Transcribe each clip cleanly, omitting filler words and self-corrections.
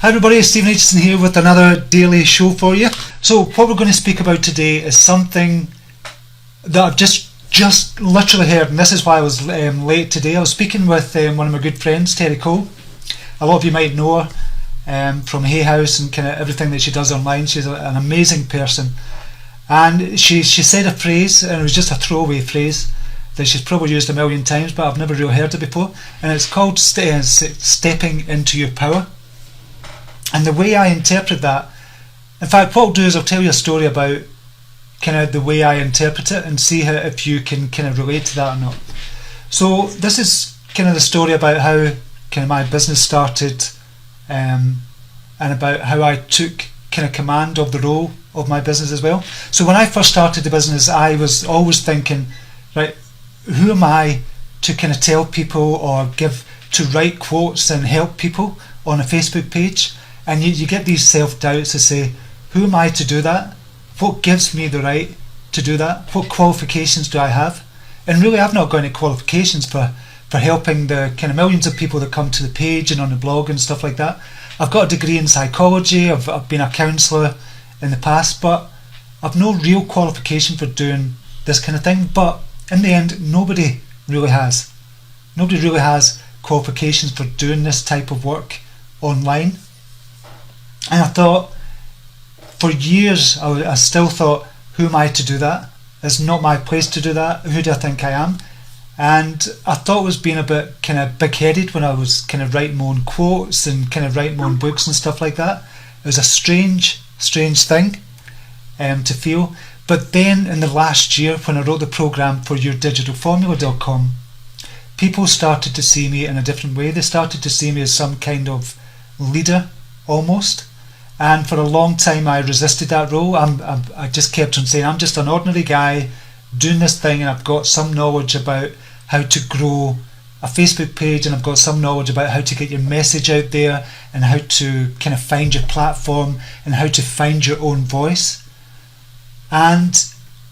Hi everybody, it's Stephen Aitchison here with another daily show for you. So what we're going to speak about today is something that I've just literally heard, and this is why I was late today. I was speaking with one of my good friends, Terry Cole. A lot of you might know her from Hay House and kind of everything that she does online. She's an amazing person, and she said a phrase, and it was just a throwaway phrase that she's probably used a million times, but I've never really heard it before, and it's called stepping into your power. And the way I interpret that, in fact, what I'll do is I'll tell you a story about kind of the way I interpret it and see if you can kind of relate to that or not. So this is kind of the story about how kind of my business started, and about how I took kind of command of the role of my business as well. So when I first started the business, I was always thinking, right, who am I to kind of tell people or to write quotes and help people on a Facebook page? And you get these self-doubts to say, who am I to do that? What gives me the right to do that? What qualifications do I have? And really, I've not got any qualifications for helping the kind of millions of people that come to the page and on the blog and stuff like that. I've got a degree in psychology, I've been a counsellor in the past, but I've no real qualification for doing this kind of thing. But in the end, nobody really has. Nobody really has qualifications for doing this type of work online. And I thought, for years, I still thought, who am I to do that? It's not my place to do that. Who do I think I am? And I thought I was being a bit kind of big-headed when I was kind of writing my own quotes and kind of writing my own books and stuff like that. It was a strange thing to feel. But then in the last year, when I wrote the program for yourdigitalformula.com, people started to see me in a different way. They started to see me as some kind of leader, almost. And for a long time I resisted that role. I just kept on saying, I'm just an ordinary guy doing this thing, and I've got some knowledge about how to grow a Facebook page, and I've got some knowledge about how to get your message out there and how to kind of find your platform and how to find your own voice. And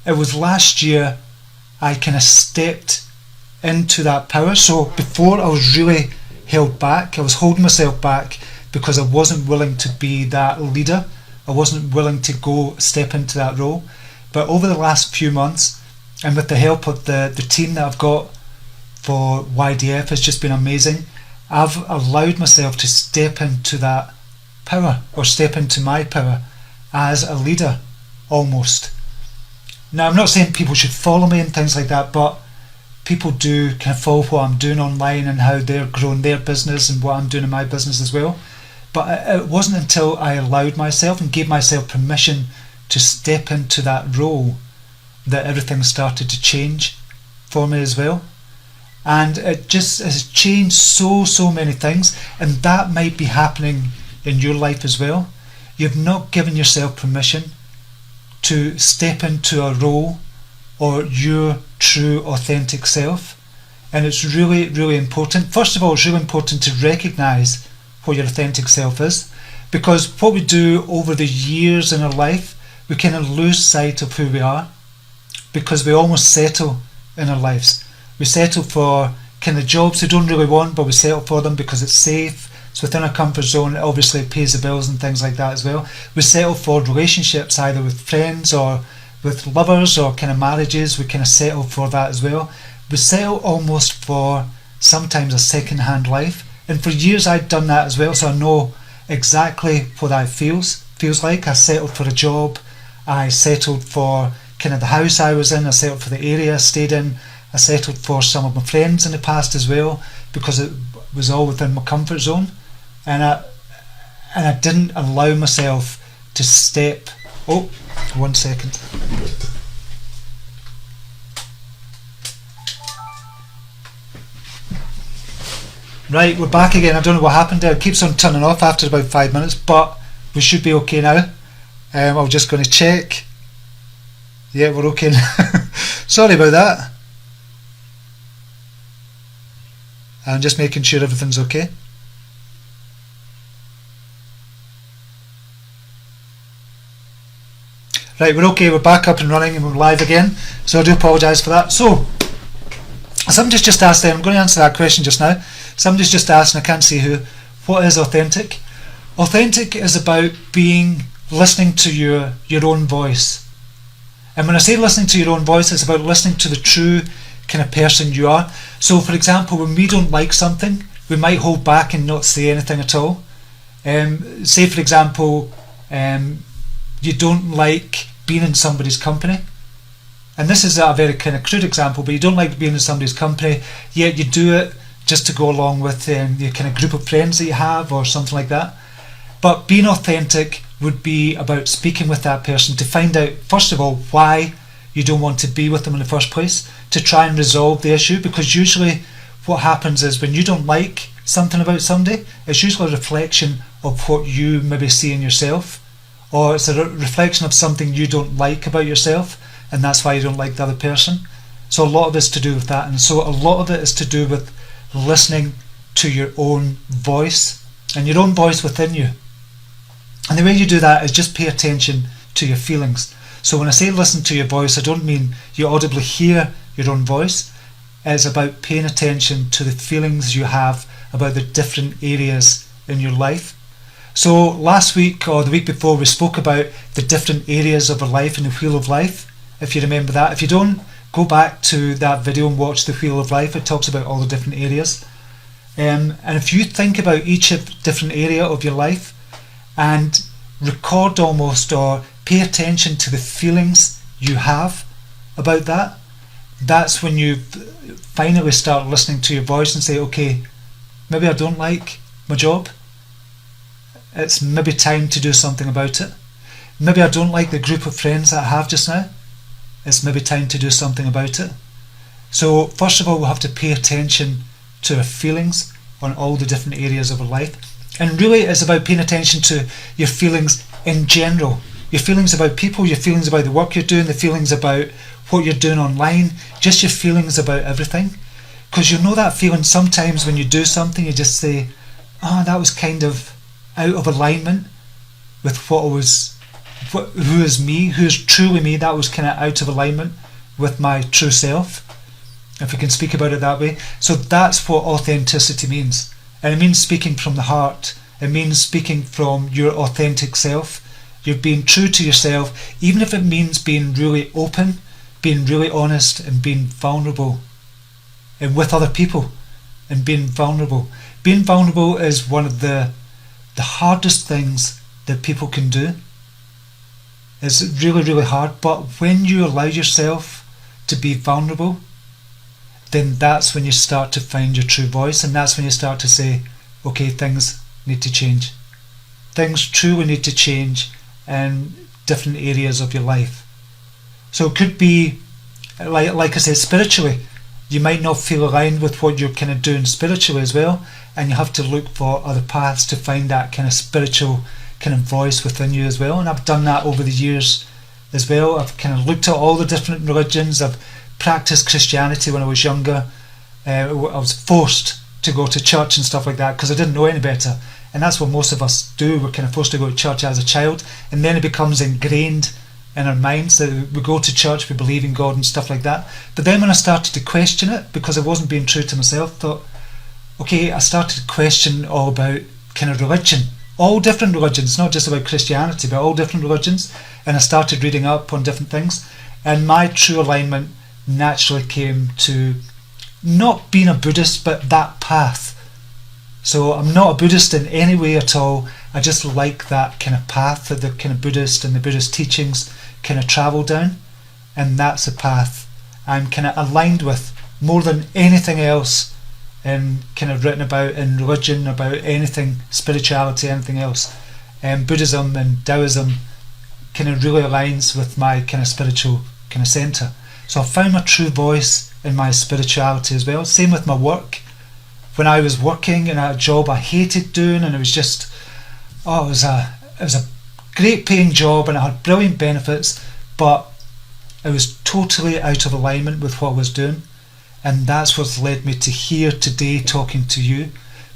it was last year I kind of stepped into that power. So before, I was really held back. I was holding myself back because I wasn't willing to be that leader. I wasn't willing to step into that role. But over the last few months, and with the help of the team that I've got for YDF, has just been amazing. I've allowed myself to step into that power, or step into my power as a leader, almost. Now, I'm not saying people should follow me and things like that, but people do kind of follow what I'm doing online and how they're growing their business and what I'm doing in my business as well. But it wasn't until I allowed myself and gave myself permission to step into that role that everything started to change for me as well. And it just has changed so many things, and that might be happening in your life as well. You've not given yourself permission to step into a role or your true authentic self. And it's really important. First of all, it's really important to recognise what your authentic self is, because what we do over the years in our life, we kind of lose sight of who we are, because we almost settle in our lives. We settle for kind of jobs we don't really want, but we settle for them because it's safe, it's within our comfort zone. It obviously pays the bills and things like that as well. We settle for relationships, either with friends or with lovers or kind of marriages. We kind of settle for that as well. We settle almost for sometimes a second-hand life. And for years I'd done that as well, so I know exactly what that feels like. I settled for a job, I settled for kind of the house I was in, I settled for the area I stayed in, I settled for some of my friends in the past as well, because it was all within my comfort zone. And I didn't allow myself to step... Oh, 1 second. Right, we're back again. I don't know what happened there. It keeps on turning off after about 5 minutes, but we should be okay now. I'm just going to check. Yeah, we're okay now. Sorry about that. I'm just making sure everything's okay. Right, we're okay. We're back up and running and we're live again. So I do apologise for that. So, somebody's just asked, I'm going to answer that question just now. Somebody's just asked, and I can't see who, what is authentic? Authentic is about listening to your own voice. And when I say listening to your own voice, it's about listening to the true kind of person you are. So for example, when we don't like something, we might hold back and not say anything at all. Say for example, you don't like being in somebody's company. And this is a very kind of crude example, but you don't like being in somebody's company, yet you do it just to go along with your kind of group of friends that you have or something like that. But being authentic would be about speaking with that person to find out, first of all, why you don't want to be with them in the first place, to try and resolve the issue, because usually what happens is when you don't like something about somebody, it's usually a reflection of what you maybe see in yourself, or it's a reflection of something you don't like about yourself, and that's why you don't like the other person. So a lot of it's to do with that, and so a lot of it is to do with listening to your own voice and your own voice within you. And the way you do that is just pay attention to your feelings. So when I say listen to your voice, I don't mean you audibly hear your own voice. It's about paying attention to the feelings you have about the different areas in your life. So last week or the week before, we spoke about the different areas of our life in the Wheel of Life, if you remember that. If you don't, go back to that video and watch the Wheel of Life. It talks about all the different areas. And if you think about each different area of your life and record almost, or pay attention to the feelings you have about that, that's when you finally start listening to your voice and say, okay, maybe I don't like my job. It's maybe time to do something about it. Maybe I don't like the group of friends that I have just now. It's maybe time to do something about it. So first of all, we'll have to pay attention to our feelings on all the different areas of our life. And really it's about paying attention to your feelings in general. Your feelings about people, your feelings about the work you're doing, the feelings about what you're doing online, just your feelings about everything. Because you know that feeling sometimes when you do something, you just say, oh, that was kind of out of alignment with who is me, who is truly me. That was kind of out of alignment with my true self, if we can speak about it that way. So that's what authenticity means. And it means speaking from the heart. It means speaking from your authentic self. You're being true to yourself, even if it means being really open, being really honest, and being vulnerable, and with other people, and being vulnerable. Being vulnerable is one of the hardest things that people can do. It's really, really hard, but when you allow yourself to be vulnerable, then that's when you start to find your true voice, and that's when you start to say, okay, things need to change. Things truly need to change in different areas of your life. So it could be, like I said, spiritually. You might not feel aligned with what you're kind of doing spiritually as well, and you have to look for other paths to find that kind of spiritual kind of voice within you as well. And I've done that over the years as well. I've kind of looked at all the different religions. I've practiced Christianity when I was younger. I was forced to go to church and stuff like that because I didn't know any better. And that's what most of us do. We're kind of forced to go to church as a child, and then it becomes ingrained in our minds that we go to church, we believe in God and stuff like that. But then when I started to question it, because I wasn't being true to myself, thought, okay, I started to question all about kind of religion, all different religions, not just about Christianity, but all different religions. And I started reading up on different things, and my true alignment naturally came to not being a Buddhist, but that path. So I'm not a Buddhist in any way at all. I just like that kind of path that the kind of Buddhist and the Buddhist teachings kind of travel down, and that's a path I'm kind of aligned with more than anything else kind of written about in religion, about anything, spirituality, anything else. Buddhism and Taoism kind of really aligns with my kind of spiritual kind of centre. So I found my true voice in my spirituality as well. Same with my work. When I was working in a job I hated doing, and it was just, it was a great paying job and it had brilliant benefits, but it was totally out of alignment with what I was doing. And that's what's led me to here today talking to you,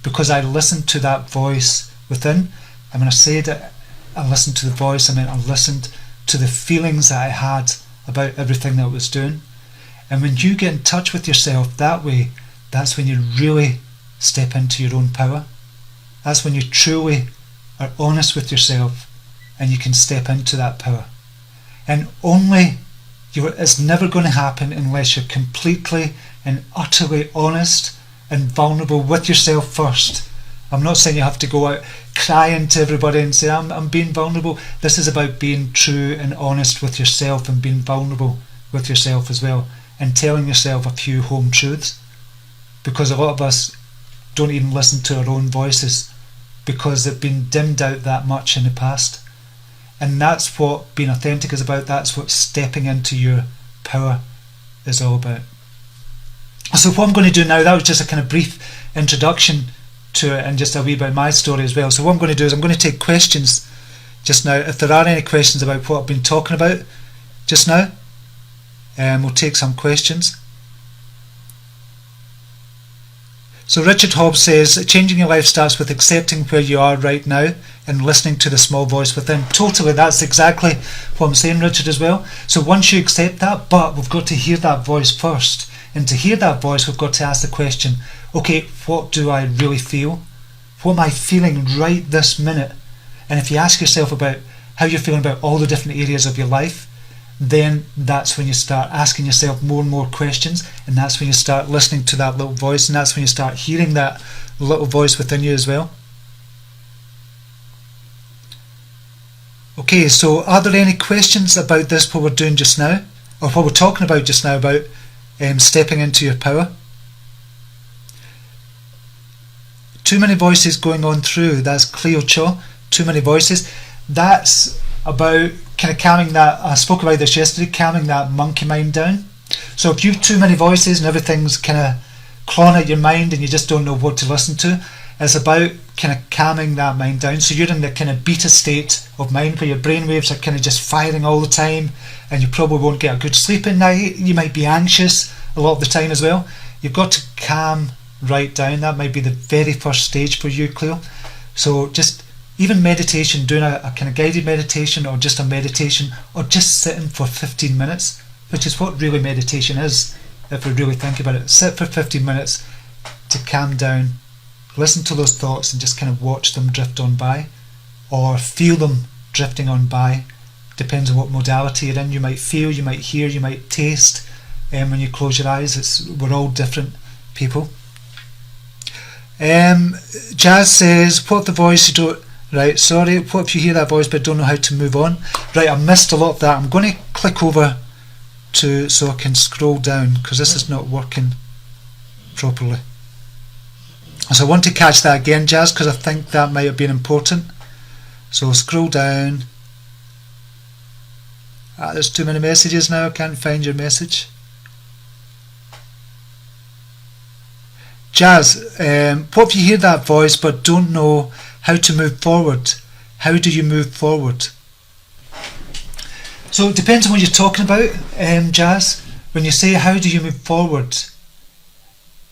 because I listened to that voice within. And when I say that I listened to the voice, I meant I listened to the feelings that I had about everything that I was doing. And when you get in touch with yourself that way, that's when you really step into your own power. That's when you truly are honest with yourself, and you can step into that power. And it's never going to happen unless you're completely and utterly honest and vulnerable with yourself first. I'm not saying you have to go out crying to everybody and say, I'm being vulnerable. This is about being true and honest with yourself and being vulnerable with yourself as well, and telling yourself a few home truths. Because a lot of us don't even listen to our own voices because they've been dimmed out that much in the past. And that's what being authentic is about. That's what stepping into your power is all about. So what I'm going to do now, that was just a kind of brief introduction to it and just a wee bit of my story as well. So what I'm going to do is I'm going to take questions just now. If there are any questions about what I've been talking about just now, we'll take some questions. So Richard Hobbs says, changing your life starts with accepting where you are right now and listening to the small voice within. Totally, that's exactly what I'm saying, Richard, as well. So once you accept that, but we've got to hear that voice first. And to hear that voice, we've got to ask the question, okay, what do I really feel? What am I feeling right this minute? And if you ask yourself about how you're feeling about all the different areas of your life, then that's when you start asking yourself more and more questions, and that's when you start listening to that little voice, and that's when you start hearing that little voice within you as well. Okay, so are there any questions about this, what we're doing just now, or what we're talking about just now about stepping into your power? Too many voices going on through, that's Cleo Cho, too many voices. That's about kind of calming that, I spoke about this yesterday, calming that monkey mind down. So if you've too many voices and everything's kind of clawing at your mind and you just don't know what to listen to, it's about kind of calming that mind down. So you're in the kind of beta state of mind where your brain waves are kind of just firing all the time, and you probably won't get a good sleep at night. You might be anxious a lot of the time as well. You've got to calm right down. That might be the very first stage for you, Cleo. So just even meditation, doing a kind of guided meditation, or just a meditation, or just sitting for 15 minutes, which is what really meditation is, if we really think about it. Sit for 15 minutes to calm down, listen to those thoughts and just kind of watch them drift on by, or feel them drifting on by. Depends on what modality you're in. You might feel, you might hear, you might taste, and when you close your eyes, we're all different people. Jazz says, what if the voice you don't... Right, sorry, what if you hear that voice but don't know how to move on? Right, I missed a lot of that. I'm going to click over so I can scroll down, because this is not working properly. So I want to catch that again, Jazz, because I think that might have been important. So scroll down. There's too many messages now, I can't find your message. Jazz, what if you hear that voice but don't know how to move forward? How do you move forward? So it depends on what you're talking about, Jazz. When you say how do you move forward,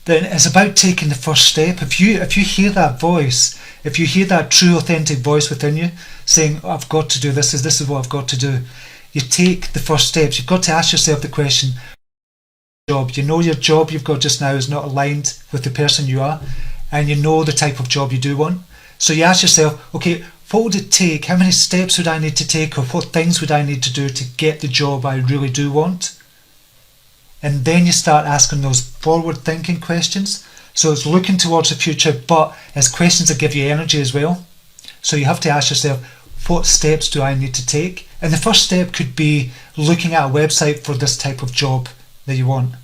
then it's about taking the first step. If you hear that voice, if you hear that true authentic voice within you saying, I've got to do this is what I've got to do, you take the first steps. You've got to ask yourself the question, job. You know your job you've got just now is not aligned with the person you are, and you know the type of job you do want. So you ask yourself, okay, what would it take? How many steps would I need to take, or what things would I need to do to get the job I really do want? And then you start asking those forward-thinking questions. So it's looking towards the future, but it's questions that give you energy as well. So you have to ask yourself, what steps do I need to take? And the first step could be looking at a website for this type of job that you want,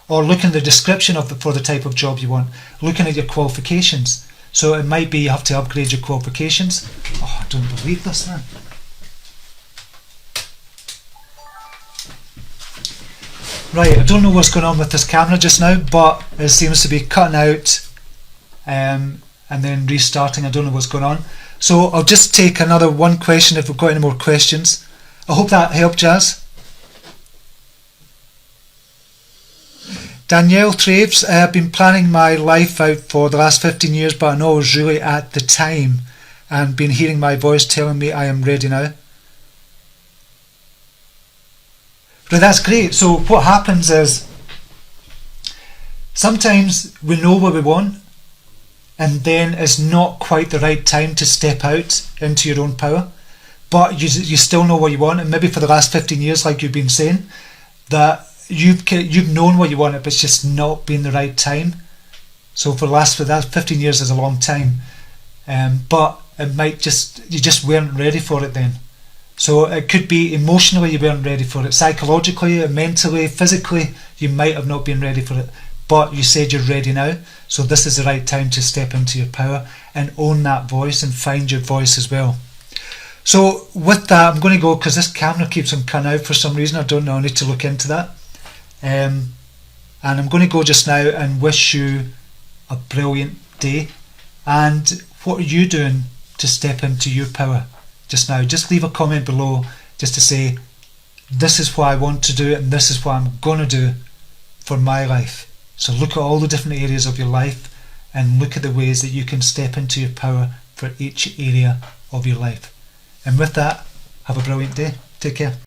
or looking at the description for the type of job you want, looking at your qualifications. So it might be you have to upgrade your qualifications. Oh, I don't believe this now. Right, I don't know what's going on with this camera just now, but it seems to be cutting out and then restarting. I don't know what's going on. So I'll just take another one question if we've got any more questions. I hope that helped, Jazz. Danielle Traves, I have been planning my life out for the last 15 years, but I know I was really at the time and been hearing my voice telling me I am ready now. Right, that's great. So what happens is sometimes we know what we want and then it's not quite the right time to step out into your own power, but you still know what you want, and maybe for the last 15 years, like you've been saying, that you've known what you wanted, but it's just not been the right time. So for that 15 years is a long time, but it might you just weren't ready for it then. So it could be emotionally you weren't ready for it, psychologically, mentally, physically, you might have not been ready for it, but you said you're ready now. So this is the right time to step into your power and own that voice and find your voice as well. So with that, I'm going to go, because this camera keeps on cutting out for some reason. I don't know, I need to look into that. And I'm going to go just now and wish you a brilliant day. And what are you doing to step into your power just now? Just leave a comment below just to say, this is what I want to do and this is what I'm going to do for my life. So look at all the different areas of your life and look at the ways that you can step into your power for each area of your life. And with that, have a brilliant day. Take care.